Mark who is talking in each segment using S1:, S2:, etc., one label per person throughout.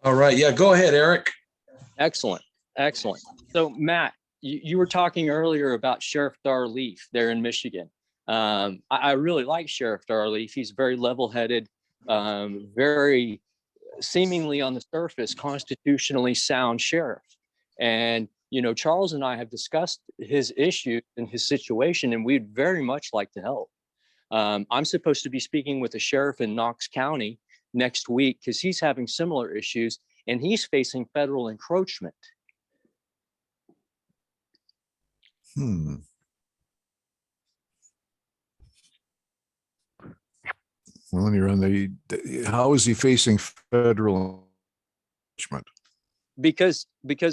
S1: All right. Yeah, go ahead, Eric.
S2: Excellent. Excellent. So, Matt, you were talking earlier about Sheriff Darleaf there in Michigan. I really like Sheriff Darleaf. He's very level-headed, very seemingly on the surface constitutionally sound sheriff. And, Charles and I have discussed his issue and his situation, and we'd very much like to help. I'm supposed to be speaking with a sheriff in Knox County next week because he's having similar issues and he's facing federal encroachment.
S3: Well, you're on how is he facing federal encroachment?
S2: Because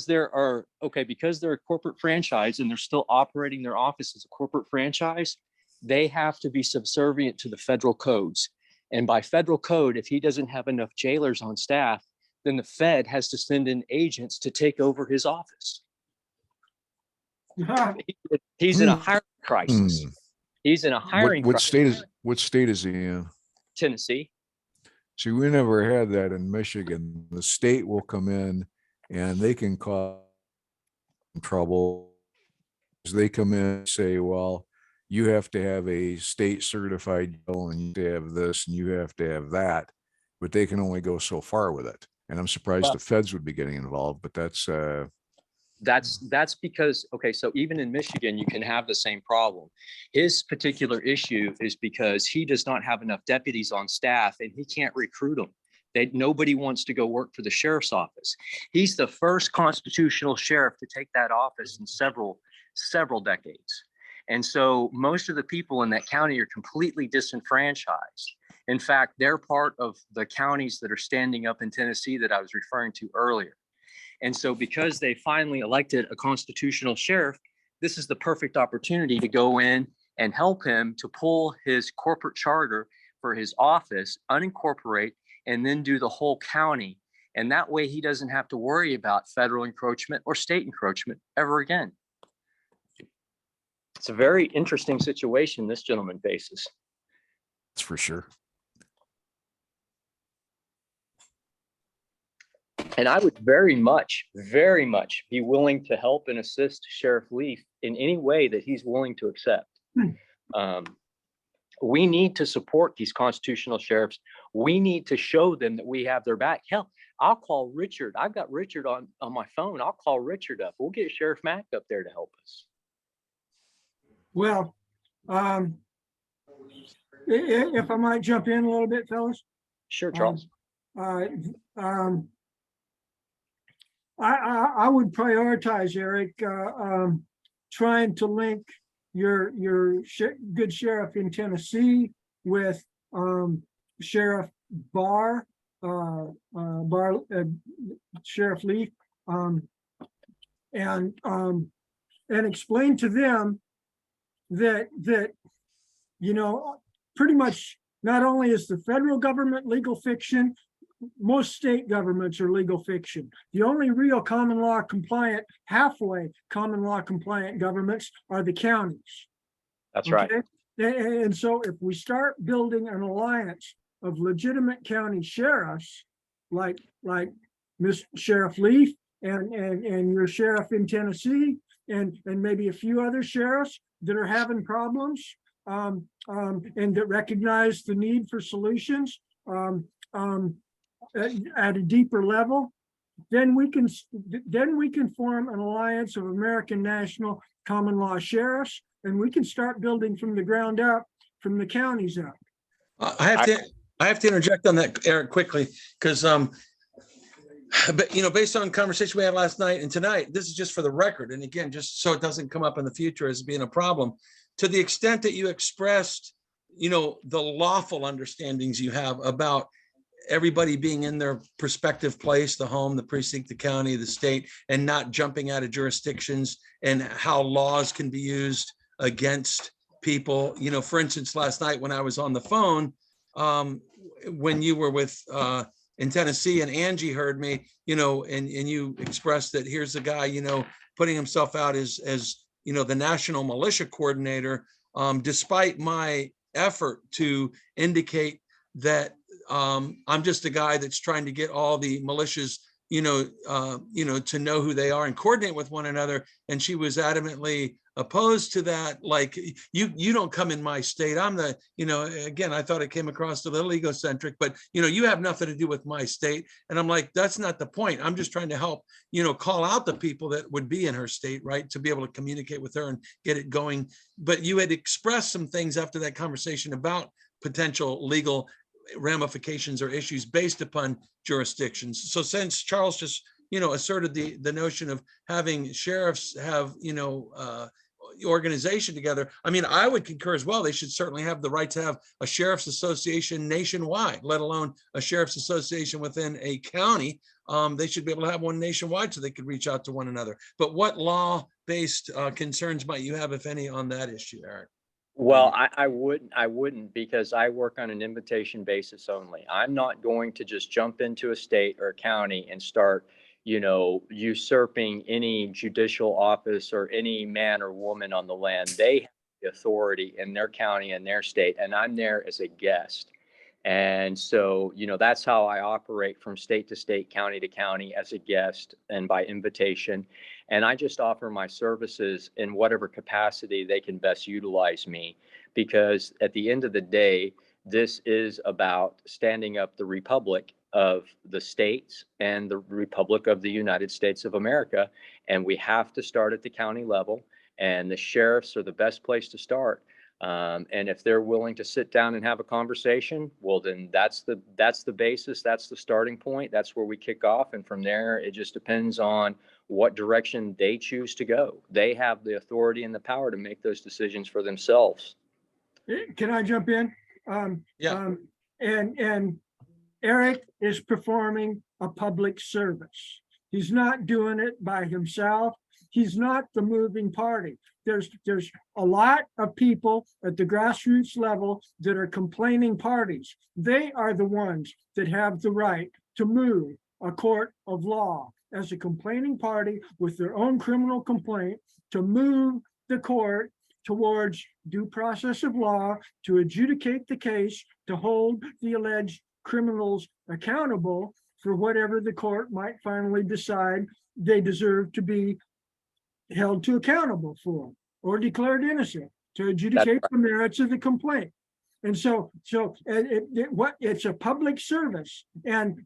S2: they're a corporate franchise and they're still operating their office as a corporate franchise, they have to be subservient to the federal codes. And by federal code, if he doesn't have enough jailers on staff, then the Fed has to send in agents to take over his office. He's in a hiring crisis. He's in a hiring crisis.
S3: What state is he in?
S2: Tennessee.
S3: See, we never had that in Michigan. The state will come in and they can cause trouble. They come in and say, well, you have to have a state certified jail and you have to have this and you have to have that, but they can only go so far with it. And I'm surprised the feds would be getting involved, but that's
S2: because, so even in Michigan, you can have the same problem. His particular issue is because he does not have enough deputies on staff and he can't recruit them. Nobody wants to go work for the sheriff's office. He's the first constitutional sheriff to take that office in several decades. And so most of the people in that county are completely disenfranchised. In fact, they're part of the counties that are standing up in Tennessee that I was referring to earlier. And so because they finally elected a constitutional sheriff, this is the perfect opportunity to go in and help him to pull his corporate charter for his office, unincorporate, and then do the whole county. And that way he doesn't have to worry about federal encroachment or state encroachment ever again. It's a very interesting situation this gentleman faces.
S3: That's for sure.
S2: And I would very much be willing to help and assist Sheriff Leaf in any way that he's willing to accept. We need to support these constitutional sheriffs. We need to show them that we have their back. Hell, I'll call Richard. I've got Richard on my phone. I'll call Richard up. We'll get Sheriff Mack up there to help us.
S4: Well, if I might jump in a little bit, fellas.
S2: Sure, Charles.
S4: I would prioritize, Eric, trying to link your good sheriff in Tennessee with Sheriff Barr, Sheriff Leaf, and explain to them that pretty much not only is the federal government legal fiction, most state governments are legal fiction. The only real common law compliant, halfway common law compliant governments are the counties.
S2: That's right.
S4: And so if we start building an alliance of legitimate county sheriffs, like Miss Sheriff Leaf and your sheriff in Tennessee, and maybe a few other sheriffs that are having problems, and that recognize the need for solutions at a deeper level, then we can form an alliance of American national common law sheriffs, and we can start building from the ground up, from the counties up.
S1: I have to interject on that, Eric, quickly, because but based on conversation we had last night and tonight, this is just for the record, and again, just so it doesn't come up in the future as being a problem. To the extent that you expressed, the lawful understandings you have about everybody being in their prospective place, the home, the precinct, the county, the state, and not jumping out of jurisdictions, and how laws can be used against people. For instance, last night when I was on the phone, when you were with in Tennessee, and Angie heard me, and you expressed that here's a guy, putting himself out as the national militia coordinator, despite my effort to indicate that I'm just a guy that's trying to get all the militias, to know who they are and coordinate with one another. And she was adamantly opposed to that. Like, you don't come in my state. I'm the, again, I thought it came across a little egocentric, but you have nothing to do with my state. And I'm like, that's not the point. I'm just trying to help, call out the people that would be in her state, right? To be able to communicate with her and get it going. But you had expressed some things after that conversation about potential legal ramifications or issues based upon jurisdictions. So since Charles just, asserted the notion of having sheriffs have, organization together, I mean, I would concur as well. They should certainly have the right to have a sheriff's association nationwide, let alone a sheriff's association within a county. They should be able to have one nationwide so they could reach out to one another. But what law-based concerns might you have, if any, on that issue, Eric?
S2: Well, I wouldn't because I work on an invitation basis only. I'm not going to just jump into a state or a county and start, usurping any judicial office or any man or woman on the land. They have the authority in their county and their state, and I'm there as a guest. And so, that's how I operate from state to state, county to county as a guest and by invitation. And I just offer my services in whatever capacity they can best utilize me, because at the end of the day, this is about standing up the Republic of the states and the Republic of the United States of America. And we have to start at the county level, and the sheriffs are the best place to start. And if they're willing to sit down and have a conversation, well, then that's the basis. That's the starting point. That's where we kick off. And from there, it just depends on what direction they choose to go. They have the authority and the power to make those decisions for themselves.
S4: Can I jump in?
S1: Yeah.
S4: And Eric is performing a public service. He's not doing it by himself. He's not the moving party. There's a lot of people at the grassroots level that are complaining parties. They are the ones that have the right to move a court of law as a complaining party with their own criminal complaint, to move the court towards due process of law, to adjudicate the case, to hold the alleged criminals accountable for whatever the court might finally decide they deserve to be held to accountable for, or declared innocent, to adjudicate the merits of the complaint. And so it's a public service, and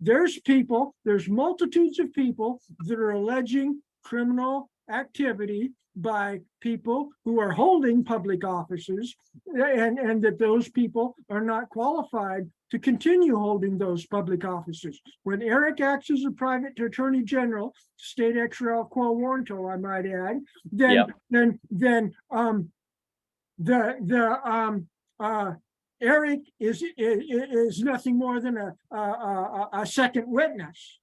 S4: there's multitudes of people that are alleging criminal activity by people who are holding public offices, and that those people are not qualified to continue holding those public offices. When Eric acts as a private attorney general, state ex rel quo warranto, I might add, Eric is nothing more than a second witness.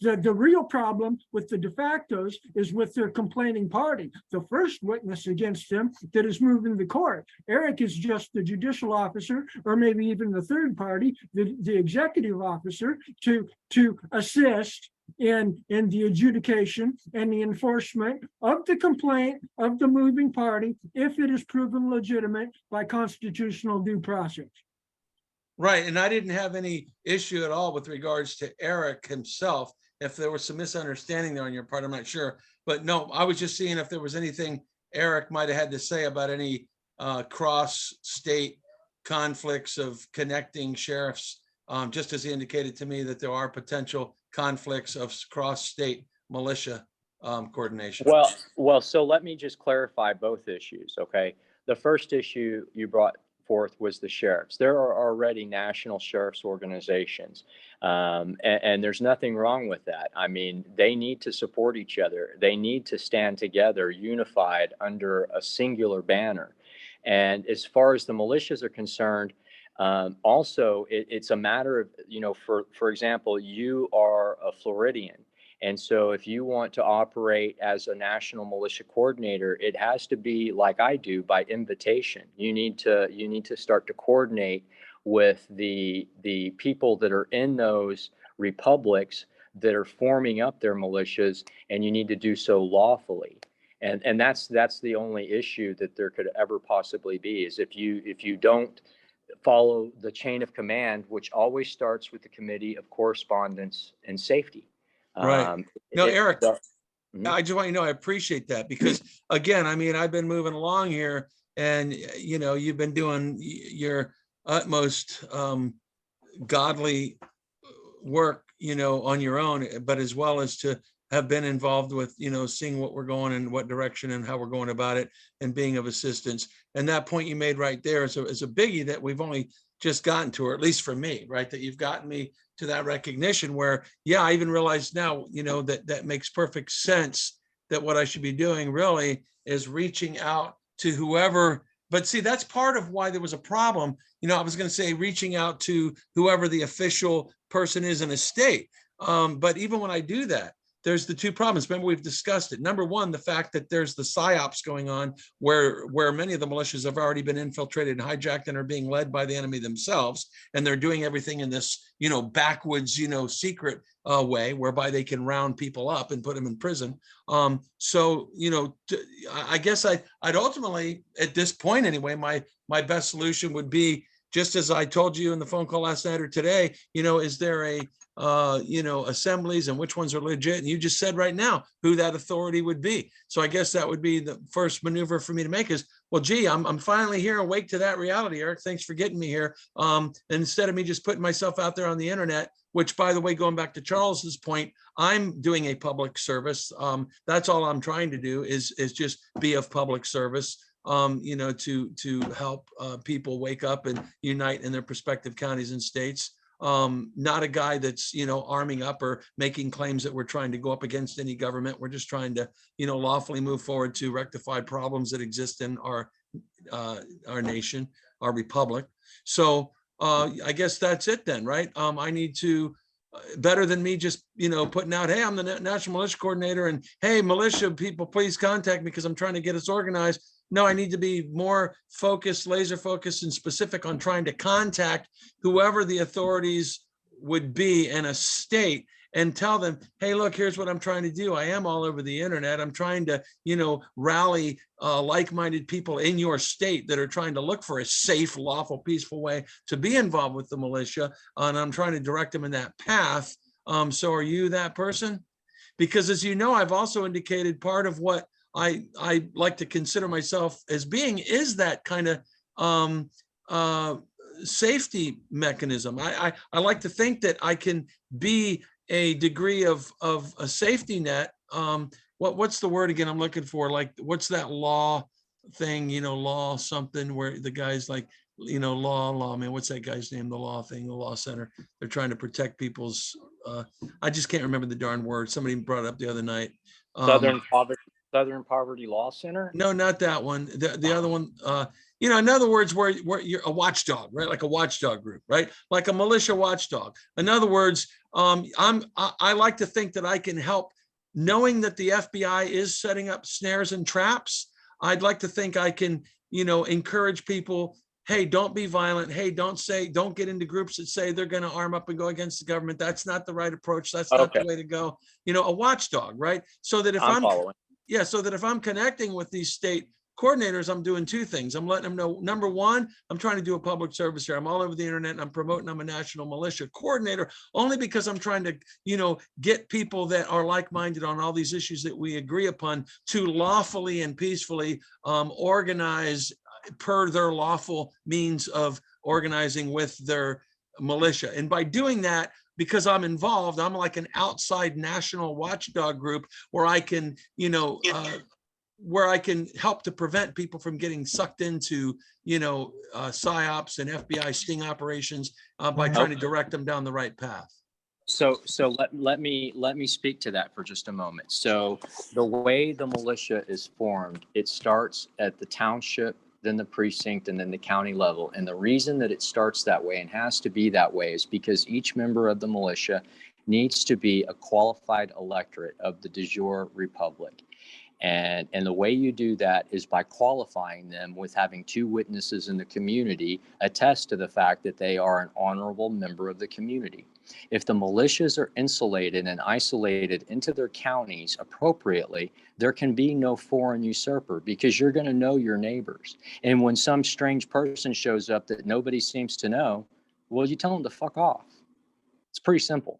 S4: The real problem with the de factos is with their complaining party, the first witness against them that is moving the court. Eric is just the judicial officer, or maybe even the third party, the executive officer, to assist in the adjudication and the enforcement of the complaint of the moving party if it is proven legitimate by constitutional due process.
S1: Right. And I didn't have any issue at all with regards to Eric himself. If there was some misunderstanding there on your part, I'm not sure. But no, I was just seeing if there was anything Eric might have had to say about any cross-state conflicts of connecting sheriffs, just as he indicated to me that there are potential conflicts of cross-state militia coordination.
S2: Well, so let me just clarify both issues, okay? The first issue you brought forth was the sheriffs. There are already national sheriffs organizations, and there's nothing wrong with that. I mean, they need to support each other. They need to stand together, unified under a singular banner. And as far as the militias are concerned, also, it's a matter of, for example, you are a Floridian. And so if you want to operate as a national militia coordinator, it has to be like I do, by invitation. You need to start to coordinate with the people that are in those republics that are forming up their militias, and you need to do so lawfully. And that's the only issue that there could ever possibly be, is if you don't follow the chain of command, which always starts with the Committee of Correspondence and Safety.
S1: Right. No, Eric,
S2: Mhm.
S1: I just want you to know, I appreciate that because again, I mean, I've been moving along here and, you know, you've been doing your utmost godly work, you know, on your own, but as well as to have been involved with, you know, seeing what we're going in what direction and how we're going about it and being of assistance. And that point you made right there is a biggie that we've only just gotten to, or at least for me, right? That you've gotten me to that recognition where, yeah, I even realize now, you know, that makes perfect sense that what I should be doing really is reaching out to whoever. But see, that's part of why there was a problem. You know, I was going to say reaching out to whoever the official person is in a state. But even when I do that, there's the two problems. Remember, we've discussed it. Number one, the fact that there's the psyops going on where many of the militias have already been infiltrated and hijacked and are being led by the enemy themselves. And they're doing everything in this, you know, backwoods, you know, secret way whereby they can round people up and put them in prison. So, you know, I guess I'd ultimately, at this point anyway, my best solution would be, just as I told you in the phone call last night or today, you know, is there a you know, assemblies and which ones are legit? And you just said right now who that authority would be. So I guess that would be the first maneuver for me to make is, well, gee, I'm finally here awake to that reality, Eric. Thanks for getting me here. And instead of me just putting myself out there on the internet, which, by the way, going back to Charles's point, I'm doing a public service. That's all I'm trying to do is just be of public service. You know, to help people wake up and unite in their prospective counties and states. Not a guy that's, you know, arming up or making claims that we're trying to go up against any government. We're just trying to, you know, lawfully move forward to rectify problems that exist in our nation, our republic. So I guess that's it then, right? I need to, better than me just, you know, putting out, hey, I'm the National Militia Coordinator and hey, militia people, please contact me because I'm trying to get us organized. No, I need to be more focused, laser focused and specific on trying to contact whoever the authorities would be in a state and tell them, hey, look, here's what I'm trying to do. I am all over the internet. I'm trying to, you know, rally like-minded people in your state that are trying to look for a safe, lawful, peaceful way to be involved with the militia. And I'm trying to direct them in that path. So are you that person? Because as you know, I've also indicated part of what I like to consider myself as being is that kind of safety mechanism. I like to think that I can be a degree of a safety net. What's the word again I'm looking for? Like, what's that law thing, you know, law something where the guy's like, you know, law, man, what's that guy's name? The law thing, the law center. They're trying to protect people's, I just can't remember the darn word. Somebody brought it up the other night.
S2: Southern Poverty Law Center?
S1: No, not that one. The other one, you know, in other words, where you're a watchdog, right? Like a watchdog group, right? Like a militia watchdog. In other words, I like to think that I can help, knowing that the FBI is setting up snares and traps. I'd like to think I can, you know, encourage people, hey, don't be violent. Hey, don't get into groups that say they're going to arm up and go against the government. That's not the right approach. That's not the way to go. You know, a watchdog, right? So that if I'm following. Yeah, so that if I'm connecting with these state coordinators, I'm doing two things. I'm letting them know, number one, I'm trying to do a public service here. I'm all over the internet and I'm promoting I'm a national militia coordinator only because I'm trying to, you know, get people that are like-minded on all these issues that we agree upon to lawfully and peacefully organize per their lawful means of organizing with their militia. And by doing that, because I'm involved, I'm like an outside national watchdog group where I can, you know, where I can help to prevent people from getting sucked into, you know, psyops and FBI sting operations by trying to direct them down the right path.
S2: So let me speak to that for just a moment. So the way the militia is formed, it starts at the township, then the precinct, and then the county level. And the reason that it starts that way and has to be that way is because each member of the militia needs to be a qualified electorate of the de jure republic. And the way you do that is by qualifying them with having 2 witnesses in the community attest to the fact that they are an honorable member of the community. If the militias are insulated and isolated into their counties appropriately, there can be no foreign usurper because you're going to know your neighbors. And when some strange person shows up that nobody seems to know, well, you tell them to fuck off. It's pretty simple.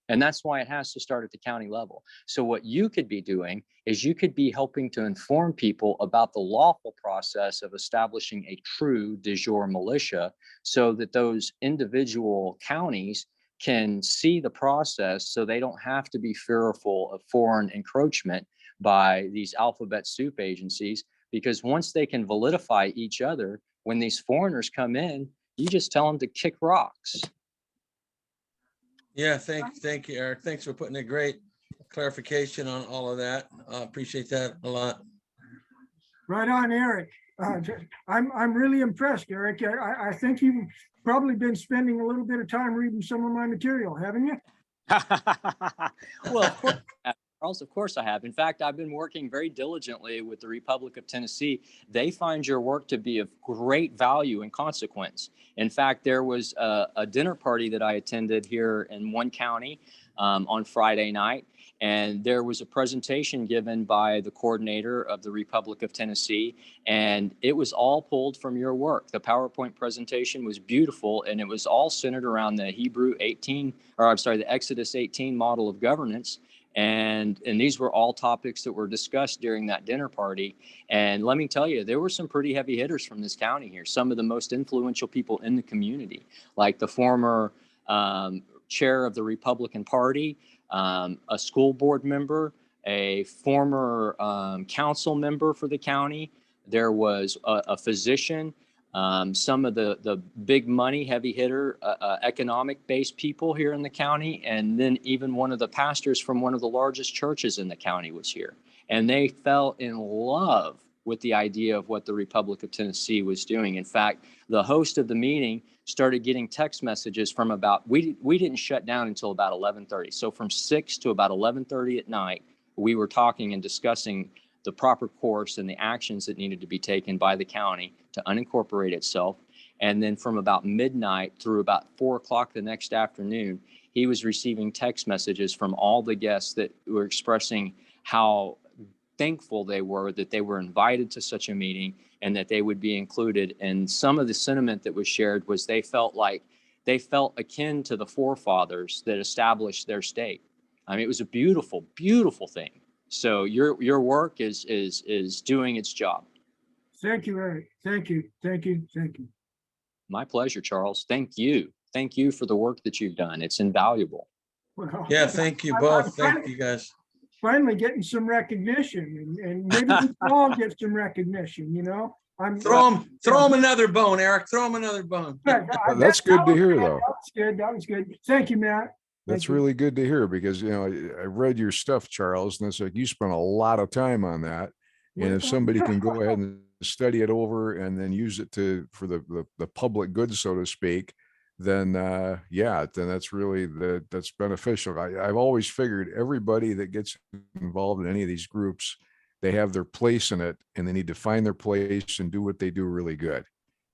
S2: And that's why it has to start at the county level. So what you could be doing is you could be helping to inform people about the lawful process of establishing a true de jure militia so that those individual counties can see the process so they don't have to be fearful of foreign encroachment by these alphabet soup agencies. Because once they can validify each other, when these foreigners come in, you just tell them to kick rocks.
S1: Yeah, thank you, Eric. Thanks for putting a great clarification on all of that. Appreciate that a lot.
S4: Right on, Eric. I'm really impressed, Eric. I think you've probably been spending a little bit of time reading some of my material, haven't you?
S2: Well, of course, Charles, of course I have. In fact, I've been working very diligently with the Republic of Tennessee. They find your work to be of great value and consequence. In fact, there was a dinner party that I attended here in one county on Friday night, and there was a presentation given by the coordinator of the Republic of Tennessee, and it was all pulled from your work. The PowerPoint presentation was beautiful, and it was all centered around the the Exodus 18 model of governance. And these were all topics that were discussed during that dinner party. And let me tell you, there were some pretty heavy hitters from this county here. Some of the most influential people in the community, like the former chair of the Republican Party, a school board member, a former council member for the county. There was a physician, some of the big money, heavy hitter, economic based people here in the county. And then even one of the pastors from one of the largest churches in the county was here. And they fell in love with the idea of what the Republic of Tennessee was doing. In fact, the host of the meeting started getting text messages from we didn't shut down until about 11:30. So from 6 to about 11:30 at night, we were talking and discussing the proper course and the actions that needed to be taken by the county to unincorporate itself. And then from about midnight through about 4 o'clock the next afternoon, he was receiving text messages from all the guests that were expressing how thankful they were that they were invited to such a meeting and that they would be included. And some of the sentiment that was shared was they felt akin to the forefathers that established their state. I mean, it was a beautiful, beautiful thing. So your work is doing its job.
S4: Thank you, Eric. Thank you. Thank you. Thank you.
S2: My pleasure, Charles. Thank you. Thank you for the work that you've done. It's invaluable.
S4: Well,
S1: Yeah, thank you both. Thank you guys.
S4: Finally getting some recognition, and maybe we can all get some recognition, you know?
S1: Throw him another bone, Eric. Throw him another bone.
S3: That's good to hear, though.
S4: That was good. Thank you, Matt.
S3: That's really good to hear because, you know, I read your stuff, Charles, and it's like you spent a lot of time on that. And if somebody can go ahead and study it over and then use it for the public good, so to speak, then then that's really that's beneficial. I've always figured everybody that gets involved in any of these groups, they have their place in it and they need to find their place and do what they do really good.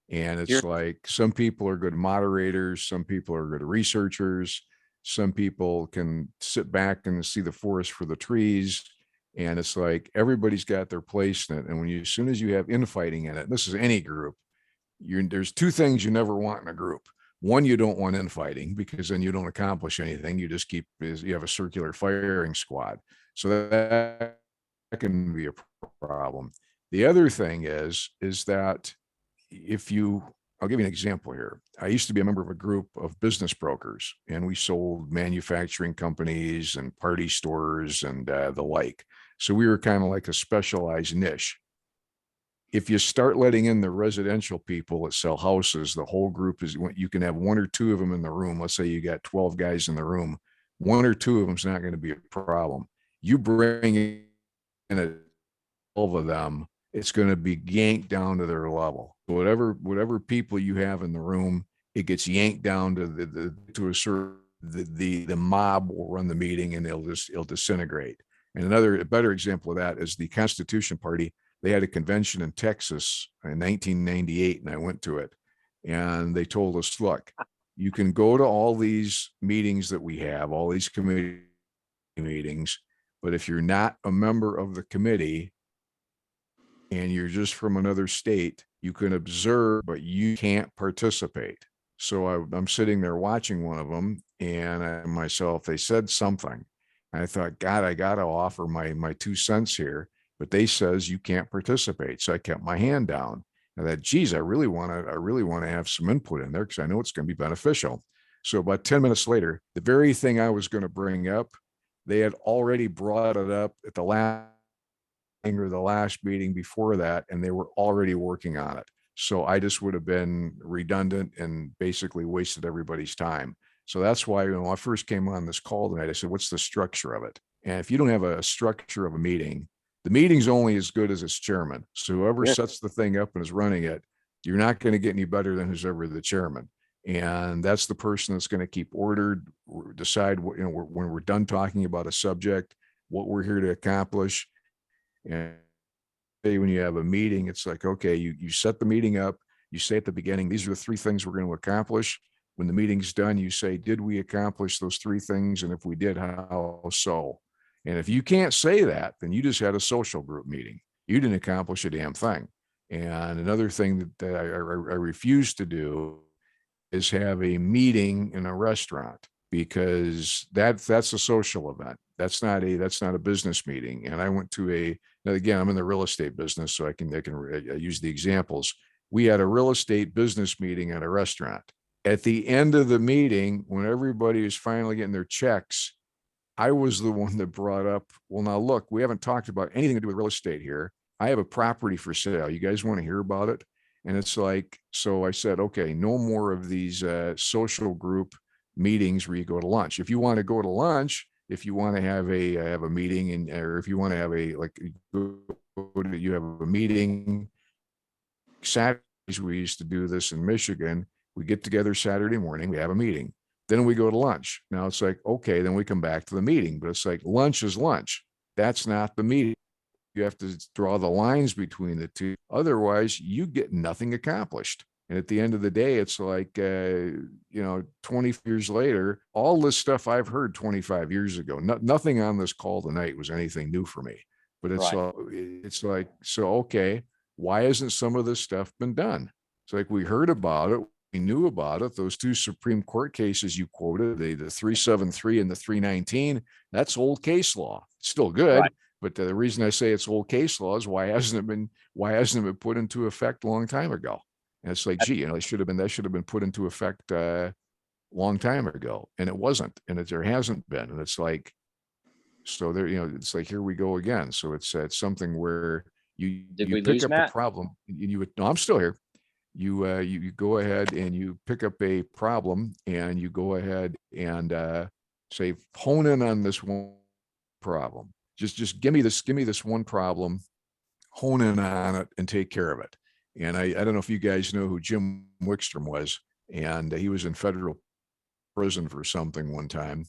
S3: And it's like some people are good moderators, some people are good researchers, some people can sit back and see the forest for the trees. And it's like everybody's got their place in it. And as soon as you have infighting in it, this is any group, there's 2 things you never want in a group. One, you don't want infighting because then you don't accomplish anything. You just you have a circular firing squad. So that can be a problem. The other thing is that I'll give you an example here. I used to be a member of a group of business brokers, and we sold manufacturing companies and party stores and the like. So we were kind of like a specialized niche. If you start letting in the residential people that sell houses, the whole group you can have 1 or 2 of them in the room. Let's say you got 12 guys in the room. 1 or 2 of them is not going to be a problem. You bring in 12 of them, it's going to be yanked down to their level. Whatever people you have in the room, it gets yanked down to a certain, the mob will run the meeting and it'll disintegrate. And a better example of that is the Constitution Party. They had a convention in Texas in 1998, and I went to it. And they told us, look, you can go to all these meetings that we have, all these committee meetings, but if you're not a member of the committee and you're just from another state, you can observe, but you can't participate. So I'm sitting there watching one of them, and myself, they said something. And I thought, God, I got to offer my 2 cents here, but they says you can't participate. So I kept my hand down. And that, geez, I really want to have some input in there because I know it's going to be beneficial. So about 10 minutes later, the very thing I was going to bring up, they had already brought it up at the last or the last meeting before that, and they were already working on it. So I just would have been redundant and basically wasted everybody's time. So that's why, when I first came on this call tonight, I said, what's the structure of it? And if you don't have a structure of a meeting, the meeting's only as good as its chairman. So whoever sets the thing up and is running it, you're not going to get any better than who's ever the chairman. And that's the person that's going to keep ordered, decide what, when we're done talking about a subject, what we're here to accomplish. And when you have a meeting, it's like, okay, you set the meeting up, you say at the beginning, these are the 3 things we're going to accomplish. When the meeting's done, you say, did we accomplish those 3 things? And if we did, how so? And if you can't say that, then you just had a social group meeting. You didn't accomplish a damn thing. And another thing that I refuse to do is have a meeting in a restaurant, because that's a social event. That's not a business meeting. And I went to now again, I'm in the real estate business, so I can use the examples. We had a real estate business meeting at a restaurant. At the end of the meeting, when everybody was finally getting their checks, I was the one that brought up, well, now look, we haven't talked about anything to do with real estate here. I have a property for sale. You guys want to hear about it? And it's like, so I said, okay, no more of these social group meetings where you go to lunch. If you want to go to lunch, if you want to have a meeting, and or if you want to have you have a meeting Saturdays, we used to do this in Michigan. We get together Saturday morning, we have a meeting. Then we go to lunch. Now it's like, okay, then we come back to the meeting, but it's like lunch is lunch. That's not the meeting. You have to draw the lines between the two. Otherwise, you get nothing accomplished. And at the end of the day, it's like, 20 years later, all this stuff I've heard 25 years ago, nothing on this call tonight was anything new for me. But it's like, so, okay, why hasn't some of this stuff been done? It's like, we heard about it. We knew about it. Those 2 Supreme Court cases you quoted, the 373 and the 319, that's old case law. It's still good. Right. But the reason I say it's old case law is why hasn't it been put into effect a long time ago? And it's like, gee, that should have been put into effect a long time ago, and it wasn't, and there hasn't been. And it's like, so there, it's like, here we go again. So it's something where you pick up a problem. No, I'm still here. You go ahead and you pick up a problem, and you go ahead and say, hone in on this one problem. Just give me this one problem, hone in on it, and take care of it. And I don't know if you guys know who Jim Wickstrom was, and he was in federal prison for something one time,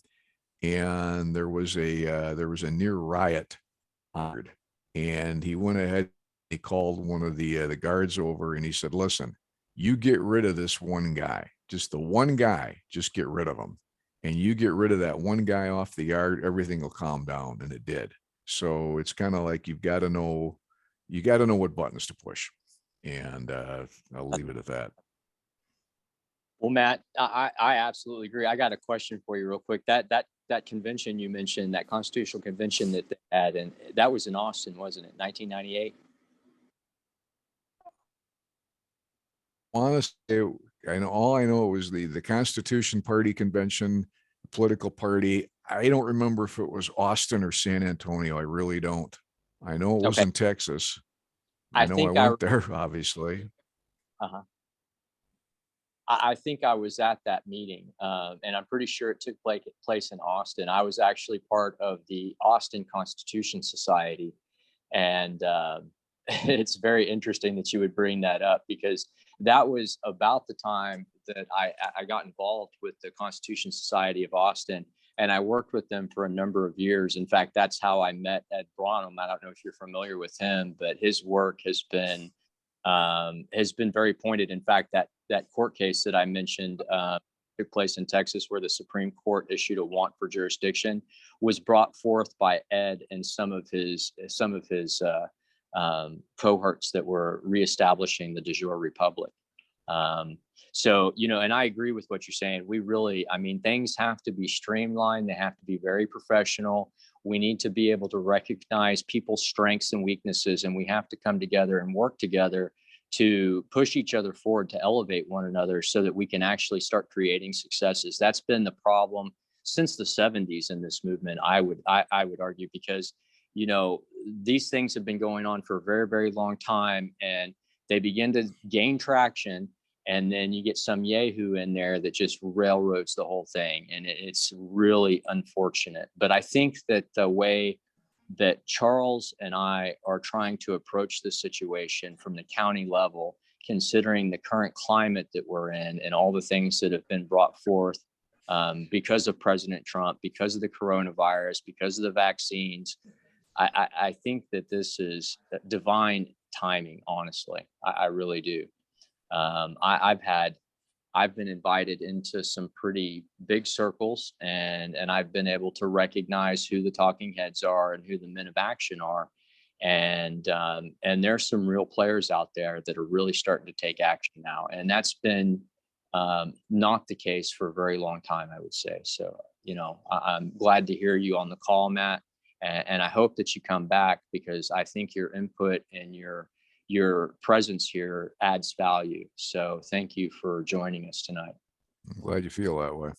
S3: and there was a near riot, and he went ahead. He called one of the guards over, and he said, listen, you get rid of this one guy, just the one guy, just get rid of him. And you get rid of that one guy off the yard, everything will calm down. And it did. So it's kind of like, you got to know what buttons to push. And I'll leave it at that.
S2: Well, Matt, I absolutely agree. I got a question for you real quick. That convention you mentioned, that constitutional convention that they had, and that was in Austin, wasn't it? 1998.
S3: Honestly, all I know was the Constitution Party convention, political party. I don't remember if it was Austin or San Antonio. I really don't. I know it was in Texas. I know I went there, obviously.
S2: Uh-huh. I think I was at that meeting, and I'm pretty sure it took place in Austin. I was actually part of the Austin Constitution Society, and it's very interesting that you would bring that up, because that was about the time that I got involved with the Constitution Society of Austin, and I worked with them for a number of years. In fact, that's how I met Ed Branham. I don't know if you're familiar with him, but his work has been very pointed. In fact, that court case that I mentioned took place in Texas, where the Supreme Court issued a warrant for jurisdiction, was brought forth by Ed and some of his cohorts that were reestablishing the de jure republic. So, and I agree with what you're saying. We really, I mean, things have to be streamlined. They have to be very professional. We need to be able to recognize people's strengths and weaknesses, and we have to come together and work together to push each other forward, to elevate one another so that we can actually start creating successes. That's been the problem since the 70s in this movement, I would argue, because, these things have been going on for a very, very long time, and they begin to gain traction. And then you get some yahoo in there that just railroads the whole thing. And it's really unfortunate. But I think that the way that Charles and I are trying to approach this situation from the county level, considering the current climate that we're in and all the things that have been brought forth because of President Trump, because of the coronavirus, because of the vaccines, I think that this is divine timing, honestly. I really do. I've been invited into some pretty big circles, and I've been able to recognize who the talking heads are and who the men of action are. And there's some real players out there that are really starting to take action now. And that's been not the case for a very long time, I would say. So, I'm glad to hear you on the call, Matt. And I hope that you come back, because I think your input and your presence here adds value. So thank you for joining us tonight.
S3: I'm glad you feel that way.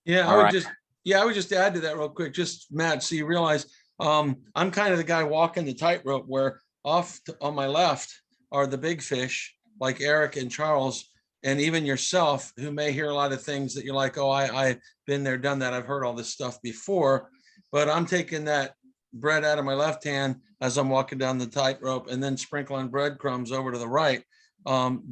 S1: Yeah, I would just add to that real quick, just Matt, so you realize I'm kind of the guy walking the tightrope, where on my left are the big fish like Eric and Charles, and even yourself, who may hear a lot of things that you're like, oh, I've been there, done that. I've heard all this stuff before, but I'm taking that bread out of my left hand as I'm walking down the tightrope, and then sprinkling breadcrumbs over to the right.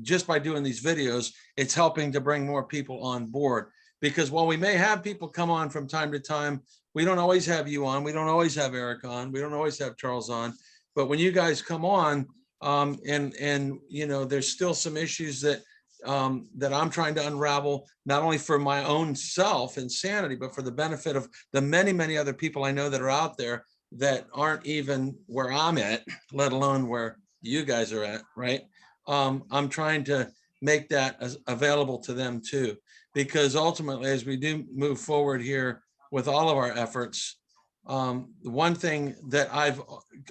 S1: Just by doing these videos, it's helping to bring more people on board, because while we may have people come on from time to time, we don't always have you on. We don't always have Eric on. We don't always have Charles on. But when you guys come on, there's still some issues that I'm trying to unravel, not only for my own self and sanity, but for the benefit of the many, many other people I know that are out there that aren't even where I'm at, let alone where you guys are at, right? I'm trying to make that available to them too, because ultimately, as we do move forward here with all of our efforts, the one thing that I've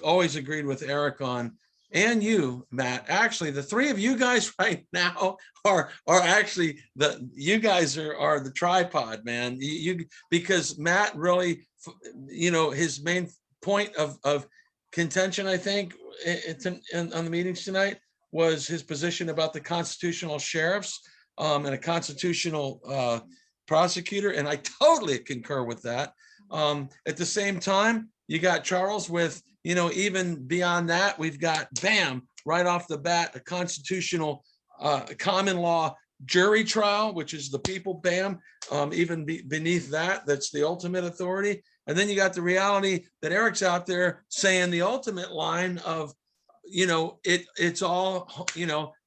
S1: always agreed with Eric on, and you, Matt, actually, the three of you guys right now are actually you guys are the tripod, man. Because Matt really, his main point of contention, I think, on the meetings tonight, was his position about the constitutional sheriffs and a constitutional prosecutor, and I totally concur with that. At the same time, you got Charles with, even beyond that, we've got, bam, right off the bat, a constitutional common law jury trial, which is the people, bam, even beneath that, that's the ultimate authority. And then you got the reality that Eric's out there saying the ultimate line of, it's all,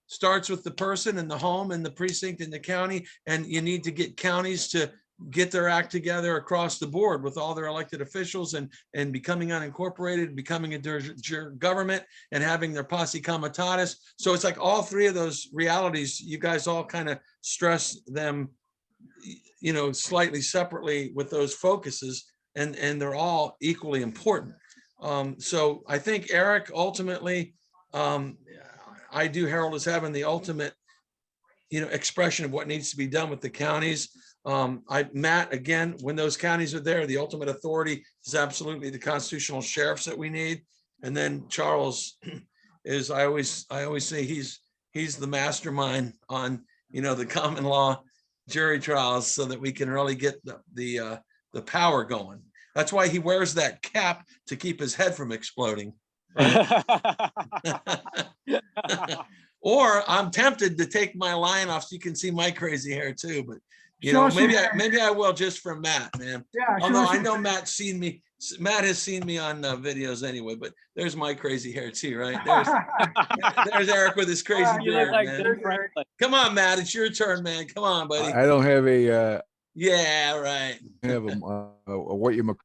S1: starts with the person and the home and the precinct and the county. And you need to get counties to get their act together across the board with all their elected officials and becoming unincorporated, becoming a government, and having their posse comitatus. So it's like all three of those realities, you guys all kind of stress them, slightly separately with those focuses, and they're all equally important. So I think Eric, ultimately, I do herald as having the ultimate, expression of what needs to be done with the counties. Matt, again, when those counties are there, the ultimate authority is absolutely the constitutional sheriffs that we need. And then Charles is, I always say he's the mastermind on, the common law jury trials, so that we can really get the power going. That's why he wears that cap, to keep his head from exploding. Right? Or I'm tempted to take my line off so you can see my crazy hair too, but You know,
S4: Show some
S1: maybe I will just for Matt, man.
S4: Yeah. show
S1: Although I
S4: some-
S1: know Matt has seen me on videos anyway, but there's my crazy hair too, right? There's Eric with his crazy
S2: You look
S1: beard,
S2: like
S1: man.
S2: Ben Franklin.
S1: Come on, Matt, it's your turn, man. Come on, buddy.
S3: I don't have a,
S1: Yeah, right.
S3: have what you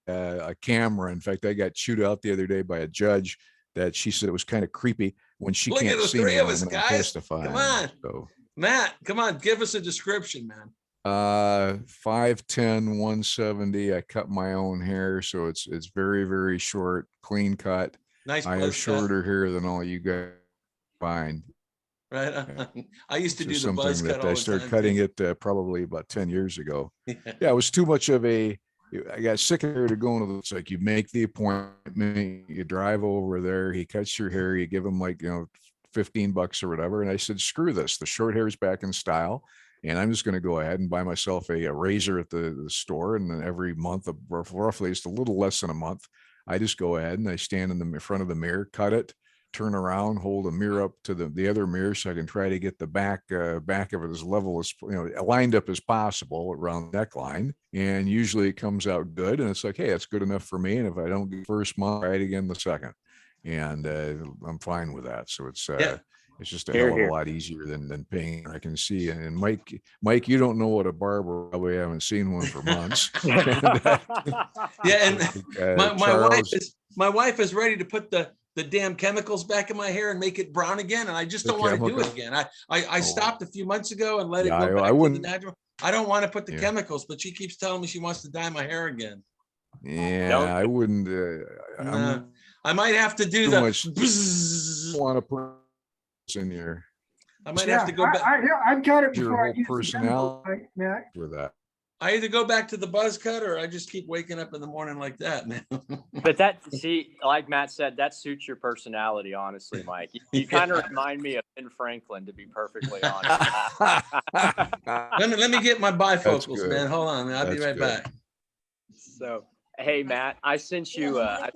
S3: a camera. In fact, I got chewed out the other day by a judge that she said it was kind of creepy when she
S1: Look at
S3: can't
S1: the
S3: see
S1: three
S3: me
S1: of
S3: when
S1: us,
S3: I'm
S1: guys.
S3: testifying.
S1: Come on.
S3: So
S1: Matt, come on, give us a description, man.
S3: 5'10", 170. I cut my own hair, so it's very, very short, clean cut.
S1: Nice
S3: I have
S1: buzz cut,
S3: shorter hair than all you guys find.
S1: right? I used to do
S3: Just
S1: the buzz
S3: something
S1: cut
S3: that
S1: all
S3: I
S1: the
S3: started
S1: time.
S3: cutting
S1: too.
S3: it probably about 10 years ago. Yeah, it was too much of a, I got sick of to going to it's like you make the appointment, you drive over there, he cuts your hair, you give him like, 15 bucks or whatever. And I said, screw this. The short hair is back in style. And I'm just going to go ahead and buy myself a razor at the store. And then every month, roughly, it's a little less than a month, I just go ahead and I stand in the front of the mirror, cut it, turn around, hold a mirror up to the other mirror so I can try to get the back of it as level as, lined up as possible around the neckline. And usually it comes out good. And it's like, hey, that's good enough for me. And if I don't get the first month, try it again the second. And I'm fine with that. So it's it's just a hell of a lot easier than paying. I can see. And Mike, you don't know what a barber, probably haven't seen one for months.
S1: Yeah, and
S3: Charles,
S1: my wife is ready to put the damn chemicals back in my hair and make it brown again, and I just
S3: The
S1: don't want to do it
S3: chemical?
S1: again. I stopped a few months ago and let it
S3: Yeah,
S1: go back
S3: I
S1: to the
S3: wouldn't-
S1: natural. I don't want to put the
S3: Yeah.
S1: chemicals, but she keeps telling me she wants to dye my hair again.
S3: yeah, I wouldn't.
S1: Nah, I might have to do
S3: too
S1: the
S3: much-
S1: bzzz.
S3: want to put in your
S1: I might
S4: Yeah,
S1: have to go back.
S4: I've got it
S3: Your
S4: before I
S3: whole
S4: use the chemical,
S3: personality.
S4: Matt.
S3: for that.
S1: I either go back to the buzz cut or I just keep waking up in the morning like that, man.
S2: But like Matt said, that suits your personality, honestly, Mike. You kind of remind me of Ben Franklin, to be perfectly honest.
S1: Let me get my bifocals,
S3: good.
S1: man. Hold on, man. I'll be
S3: That's
S1: right
S3: good.
S1: back.
S2: So, hey, Matt, I sent you a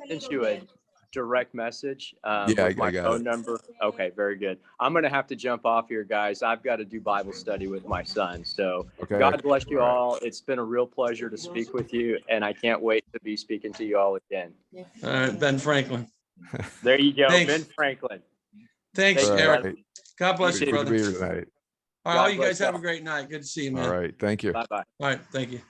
S2: direct message
S3: Yeah,
S2: with
S3: I
S2: my
S3: got
S2: phone
S3: it.
S2: number. Okay, very good. I'm going to have to jump off here, guys. I've got to do Bible study with my son. So
S3: Okay.
S2: God bless you
S3: All right.
S2: all. It's been a real pleasure to speak with you, and I can't wait to be speaking to you all again.
S1: All right, Ben Franklin.
S2: There you go,
S1: Thanks.
S2: Ben Franklin.
S1: Thanks,
S2: Thank
S3: All
S2: you,
S1: Eric.
S2: brother.
S3: right.
S1: God bless you,
S3: Good to
S1: brother.
S3: be here tonight.
S1: All right, all
S2: God
S1: you
S2: bless
S1: guys have a
S2: y'all.
S1: great night. Good to see you, man.
S3: All right. Thank you.
S2: Bye-bye.
S1: All right, thank you.